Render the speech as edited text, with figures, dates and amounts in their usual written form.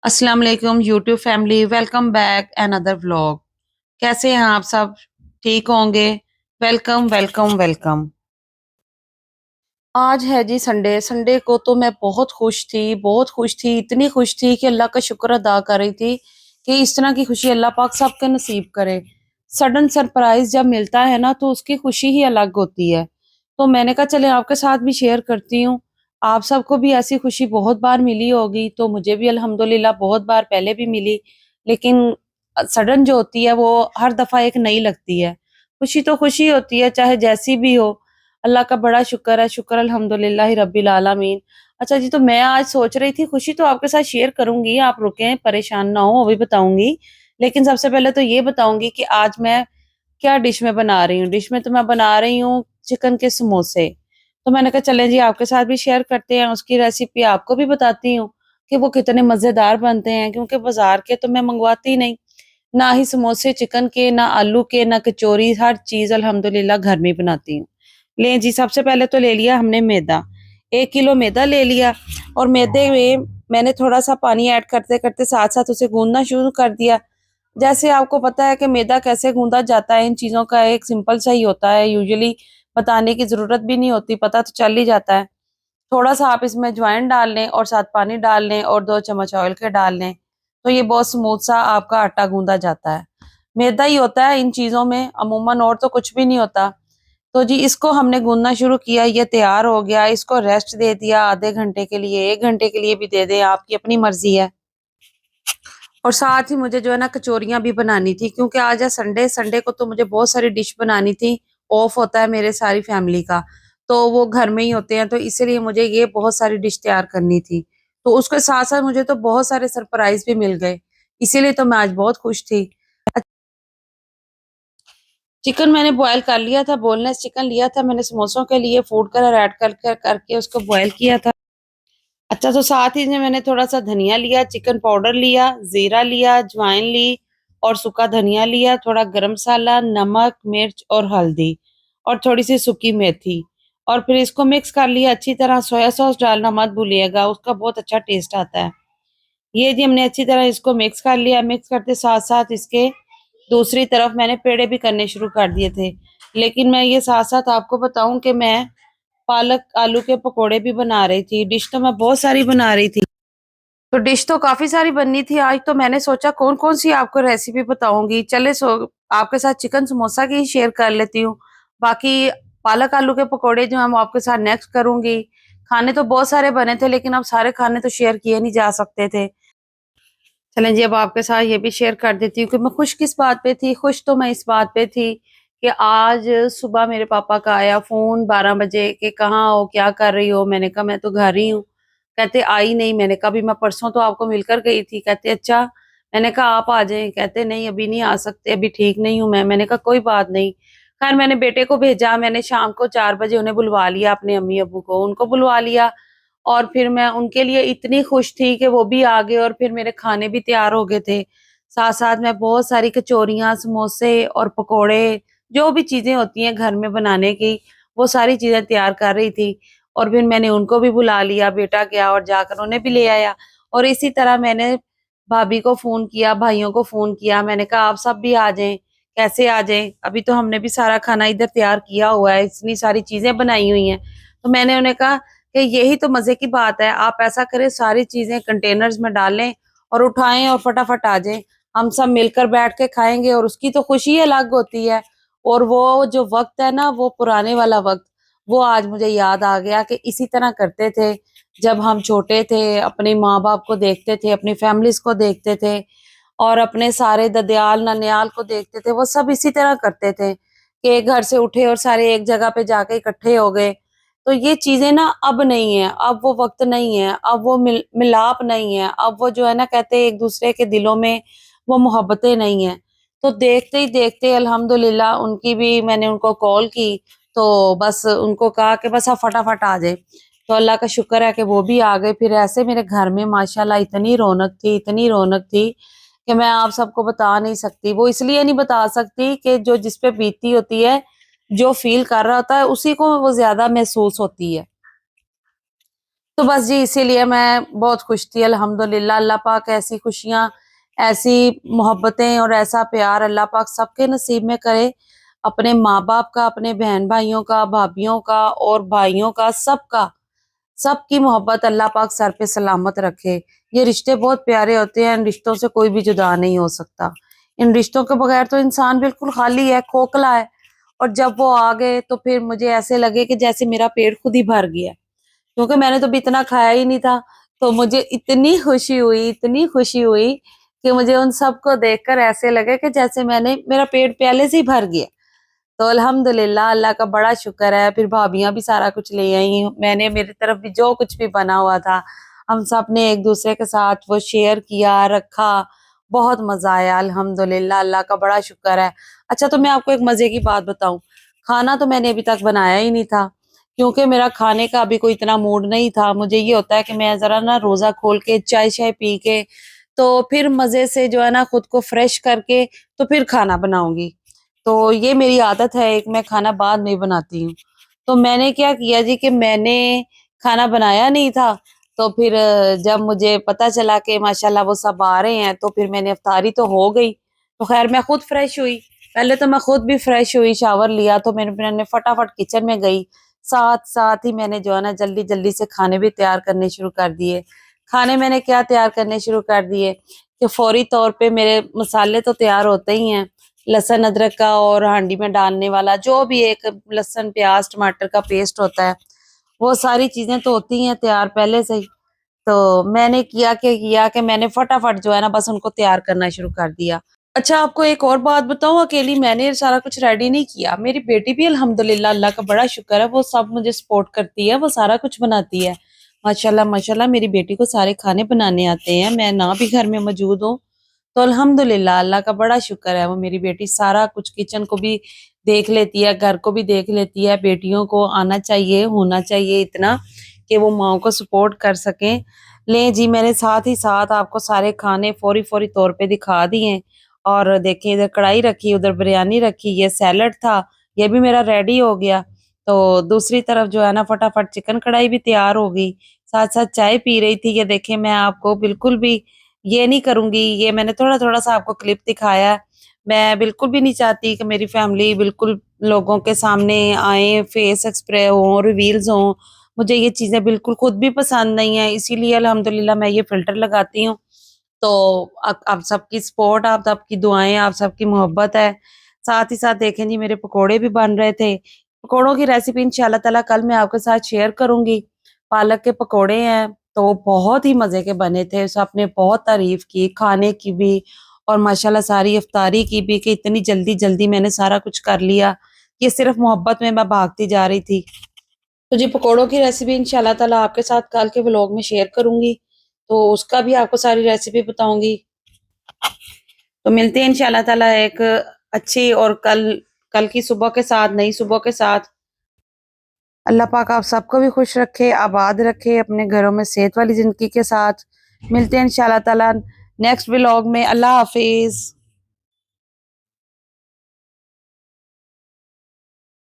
अस्सलाम वालेकुम YouTube family, welcome back another vlog. कैसे हैं आप सब? ठीक होंगे। Welcome welcome welcome. आज है जी संडे। संडे को तो मैं बहुत खुश थी, बहुत खुश थी, इतनी खुश थी कि अल्लाह का शुक्र अदा कर रही थी कि इस तरह की खुशी अल्लाह पाक सबके नसीब करे। सडन सरप्राइज जब मिलता है ना तो उसकी खुशी ही अलग होती है। तो मैंने कहा चले आपके साथ भी शेयर करती हूँ। आप सबको भी ऐसी खुशी बहुत बार मिली होगी, तो मुझे भी अल्हम्दुलिल्लाह बहुत बार पहले भी मिली, लेकिन सडन जो होती है वो हर दफा एक नई लगती है। खुशी तो खुशी होती है चाहे जैसी भी हो। अल्लाह का बड़ा शुक्र है, शुक्र अल्हम्दुलिल्लाह रब्बिल आलमीन। अच्छा जी, तो मैं आज सोच रही थी खुशी तो आपके साथ शेयर करूँगी, आप रुकें, परेशान ना हों, अभी बताऊँगी। लेकिन सबसे पहले तो ये बताऊँगी कि आज मैं क्या डिश में बना रही हूँ। डिश में तो मैं बना रही हूँ चिकन के समोसे। तो मैंने कहा चलें जी आपके साथ भी शेयर करते हैं, उसकी रेसिपी आपको भी बताती हूँ कि वो कितने मज़ेदार बनते हैं, क्योंकि बाज़ार के तो मैं मंगवाती नहीं। ना ही समोसे चिकन के, ना आलू के, ना कचौरी, हर चीज़ अल्हम्दुलिल्लाह घर में ही बनाती हूँ। लें जी, सबसे पहले तो ले लिया हमने मैदा। 1 किलो मैदा ले लिया और मैदे में मैंने थोड़ा-सा पानी ऐड करते-करते साथ-साथ उसे गूँदना शुरू कर दिया। जैसे आपको पता है कि मैदा कैसे गूँदा जाता है, इन चीज़ों का एक सिंपल सा ही होता है, यूजुअली बताने की ज़रूरत भी नहीं होती, पता तो चल ही जाता है। थोड़ा-सा आप इसमें अजवाइन डाल लें और साथ पानी डाल लें और 2 चम्मच ऑयल के डाल लें, तो ये बहुत स्मूथ सा आपका आटा गूँदा जाता है। मैदा ही होता है इन चीज़ों में, अमूमन और तो कुछ भी नहीं होता। तो जी इसको हमने गूँदना शुरू किया, ये तैयार हो गया, इसको रेस्ट दे दिया आधे घंटे के लिए, 1 घंटे के लिए भी दे दें, आपकी अपनी मर्ज़ी है। और साथ ही मुझे जो है ना कचौरियाँ भी बनानी थी, क्योंकि आज है संडे। संडे को तो मुझे बहुत सारी डिश बनानी थी, ऑफ होता है मेरे सारी फैमिली का, तो वो घर में ही होते हैं, तो इसीलिए मुझे ये बहुत सारी डिश तैयार करनी थी। तो उसके साथ-साथ मुझे तो बहुत सारे सरप्राइज़ भी मिल गए, इसीलिए तो मैं आज बहुत खुश थी। चिकन मैंने बॉयल कर लिया था, बोनलेस चिकन लिया था मैंने समोसों के लिए, फूड कलर ऐड करके उसको बॉयल किया था। अच्छा, तो साथ ही में मैंने थोड़ा-सा धनिया लिया, चिकन पाउडर लिया, ज़ीरा लिया, अजवाइन ली और सूखा धनिया लिया, थोड़ा गरम मसाला, नमक, मिर्च और हल्दी और थोड़ी-सी सूखी मेथी और फिर इसको मिक्स कर लिया अच्छी तरह। सोया सॉस डालना मत भूलिएगा, उसका बहुत अच्छा टेस्ट आता है। ये जी हमने अच्छी तरह इसको मिक्स कर लिया, मिक्स करते साथ-साथ इसके दूसरी तरफ मैंने पेड़े भी करने शुरू कर दिए थे। लेकिन मैं ये साथ-साथ आपको बताऊँ कि मैं पालक आलू के पकोड़े भी बना रही थी। डिश तो मैं बहुत सारी बना रही थी। तो डिश तो काफ़ी सारी बननी थी आज, तो मैंने सोचा कौन-कौन सी आपको रेसिपी बताऊँगी। चले आपके साथ चिकन समोसा की ही शेयर कर लेती हूँ। बाकी पालक आलू के पकोड़े जो हैं वो आपके साथ नेक्स्ट करूँगी। खाने तो बहुत सारे बने थे, लेकिन अब सारे खाने तो शेयर किए नहीं जा सकते थे। चलें जी, अब आपके साथ ये भी शेयर कर देती हूँ कि मैं खुश किस बात पे थी। खुश तो मैं इस बात पे थी कि आज सुबह मेरे पापा का आया फ़ोन 12 बजे कि कहाँ हो, क्या कर रही हो? मैंने कहा मैं तो घर ही हूँ। कहते आई नहीं। मैंने कहा अभी मैं परसों तो आपको मिलकर गई थी। कहते अच्छा। मैंने कहा आप आ जाएँ। कहते नहीं अभी नहीं आ सकते, अभी ठीक नहीं हूँ मैं। मैंने कहा कोई बात नहीं। खैर मैंने बेटे को भेजा, मैंने शाम को 4 बजे उन्हें बुलवा लिया, अपने अम्मी-अब्बू को, उनको बुलवा लिया और फिर मैं उनके लिए इतनी खुश थी कि वो भी आ गए और फिर मेरे खाने भी तैयार हो गए थे। साथ-साथ मैं बहुत सारी कचौरियाँ, समोसे और पकोड़े, जो भी चीज़ें होती हैं घर में बनाने की, वो सारी चीज़ें तैयार कर रही थी और फिर मैंने उनको भी बुला लिया, बेटा गया और जाकर उन्हें भी ले आया और इसी तरह मैंने भाभी को फ़ोन किया, भाइयों को फ़ोन किया, मैंने कहा आप सब भी आ जाएँ, कैसे आ जाएँ? अभी तो हमने भी सारा खाना इधर तैयार किया हुआ है, इतनी सारी चीज़ें बनाई हुई हैं। तो मैंने उन्हें कहा कि यही तो मज़े की बात है, आप ऐसा करें सारी चीज़ें कंटेनर्स में डाल लें और उठाएँ और फटाफट आ जाएँ। हम सब मिलकर बैठ के खाएँगे और उसकी तो खुशी ही अलग होती है। और वो जो वक़्त है ना, वो पुराने वाला वक़्त, वो आज मुझे याद आ गया कि इसी तरह करते थे, जब हम छोटे थे, अपने माँ-बाप को देखते थे, अपनी फैमिलीज़ को देखते थे और अपने सारे ददयाल, ननियाल को देखते थे, वो सब इसी तरह करते थे कि एक घर से उठे और सारे एक जगह पे जाके इकट्ठे हो गए। तो ये चीज़ें ना अब नहीं है, अब वो वक़्त नहीं है, अब वो मिलाप नहीं है, अब वो जो है ना कहते हैं एक-दूसरे के दिलों में वो मोहब्बतें नहीं हैं। तो देखते ही देखते अल्हम्दुलिल्लाह उनकी भी मैंने उनको कॉल की, तो बस उनको कहा कि बस आप फटाफट आ जाएँ। तो अल्लाह का शुक्र है कि वो भी आ गए। फिर ऐसे मेरे घर में माशाल्लाह इतनी रौनक थी कि मैं आप सबको बता नहीं सकती। वो इसलिए नहीं बता सकती कि जो जिस पे बीती होती है, जो फ़ील कर रहा होता है, उसी को वो ज़्यादा महसूस होती है। तो बस जी इसीलिए मैं बहुत खुश थी अल्हम्दुलिल्लाह। अल्लाह पाक ऐसी खुशियाँ, ऐसी मोहब्बतें और ऐसा प्यार अल्लाह पाक सबके नसीब में करे। अपने माँ-बाप का, अपने बहन-भाइयों का, भाभियों का और भाइयों का, सबका, सबकी मोहब्बत अल्लाह पाक सर पे सलामत रखे। ये रिश्ते बहुत प्यारे होते हैं, इन रिश्तों से कोई भी जुदा नहीं हो सकता। इन रिश्तों के बगैर तो इंसान बिल्कुल खाली है, खोखला है। और जब वो आ गए तो फिर मुझे ऐसे लगे कि जैसे मेरा पेट खुद ही भर गया। क्योंकि मैंने तो अभी इतना खाया ही नहीं था। तो मुझे इतनी खुशी हुई कि मुझे उन सबको देखकर ऐसे लगे कि जैसे मेरा पेट पहले से ही भर गया। तो अल्हम्दुलिल्लाह अल्लाह का बड़ा शुक्र है। फिर भाभियाँ भी सारा कुछ ले आई। मैंने मेरी तरफ भी जो कुछ भी बना हुआ था, हम सब ने एक-दूसरे के साथ वो शेयर किया, रखा। बहुत मज़ा आया अल्हम्दुलिल्लाह, अल्लाह का बड़ा शुक्र है। अच्छा तो मैं आपको एक मज़े की बात बताऊँ, खाना तो मैंने अभी तक बनाया ही नहीं था, क्योंकि मेरा खाने का अभी कोई इतना मूड नहीं था। मुझे ये होता है कि मैं ज़रा ना रोज़ा खोल के चाय-शाय पी के, तो फिर मज़े से जो है ना खुद को फ्रेश करके, तो फिर खाना बनाऊँगी। तो ये मेरी आदत है, एक मैं खाना बाद में बनाती हूँ। तो मैंने क्या किया जी कि मैंने खाना बनाया नहीं था, तो फिर जब मुझे पता चला कि माशाल्लाह वो सब आ रहे हैं, तो फिर मैंने इफ्तारी तो हो गई। तो ख़ैर मैं खुद फ्रेश हुई, पहले तो मैं खुद भी फ्रेश हुई, शावर लिया, तो मैंने फटाफट किचन में गई। साथ-साथ ही मैंने जो है ना जल्दी-जल्दी से खाने भी तैयार करने शुरू कर दिए। खाने मैंने क्या तैयार करने शुरू कर दिए कि फ़ौरी तौर पे मेरे मसाले तो तैयार होते ही हैं। लहसुन अदरक का और हांडी में डालने वाला जो भी एक लहसुन प्याज टमाटर का पेस्ट होता है, वो सारी चीजें तो होती हैं तैयार पहले से ही। तो मैंने किया कि मैंने फटाफट जो है ना बस उनको तैयार करना शुरू कर दिया। अच्छा आपको एक और बात बताऊं, अकेली मैंने सारा कुछ रेडी नहीं किया, मेरी बेटी भी अल्हम्दुलिल्लाह अल्लाह का बड़ा शुक्र है, वो सब मुझे सपोर्ट करती है, वो सारा कुछ बनाती है। माशाल्लाह माशाल्लाह मेरी बेटी को सारे खाने बनाने आते हैं, मैं ना भी घर में मौजूद हूँ तो अल्हम्दुलिल्लाह अल्लाह का बड़ा शुक्र है, वो मेरी बेटी सारा कुछ किचन को भी देख लेती है, घर को भी देख लेती है। बेटियों को आना चाहिए, होना चाहिए इतना कि वो माँ को सपोर्ट कर सकें। लें जी मैंने साथ ही साथ आपको सारे खाने फौरी-फौरी तौर पे दिखा दिए। और देखिए इधर कढ़ाई रखी, उधर बिरयानी रखी, ये सैलेड था, ये भी मेरा रेडी हो गया। तो दूसरी तरफ जो है ना फटाफट चिकन कढ़ाई भी तैयार हो गई। साथ-साथ चाय पी रही थी। ये देखिए मैं आपको बिल्कुल भी ये नहीं करूँगी, ये मैंने थोड़ा-थोड़ा सा आपको क्लिप दिखाया है। मैं बिल्कुल भी नहीं चाहती कि मेरी फैमिली बिल्कुल लोगों के सामने आए, फेस एक्सप्रे हों, रिवील्स हों। मुझे ये चीज़ें बिल्कुल खुद भी पसंद नहीं है, इसीलिए अल्हम्दुलिल्लाह मैं ये फ़िल्टर लगाती हूँ। तो आप सबकी सपोर्ट, आप सबकी दुआएँ, आप सबकी मोहब्बत है। साथ ही साथ देखें जी मेरे पकोड़े भी बन रहे थे। पकोड़ों की रेसिपी इंशाअल्लाह ताला कल मैं आपके साथ शेयर करूँगी। पालक के पकोड़े हैं, तो बहुत ही मज़े के बने थे। सबने बहुत तारीफ़ की, खाने की भी और माशाल्लाह सारी इफ्तारी की भी कि इतनी जल्दी-जल्दी मैंने सारा कुछ कर लिया। ये सिर्फ़ मोहब्बत में मैं भागती जा रही थी। तो जी पकोड़ों की रेसिपी इंशाल्लाह ताला आपके साथ कल के व्लॉग में शेयर करूँगी। तो उसका भी आपको सारी रेसिपी बताऊँगी। तो मिलते हैं इंशाल्लाह ताला एक अच्छी और कल कल की सुबह के साथ, नई सुबह के साथ। अल्लाह पाक आप सबको भी खुश रखे, आबाद रखे, अपने घरों में सेहत वाली ज़िंदगी के साथ। मिलते हैं इंशाल्लाह ताला नेक्स्ट व्लॉग में। अल्लाह हाफ़िज़।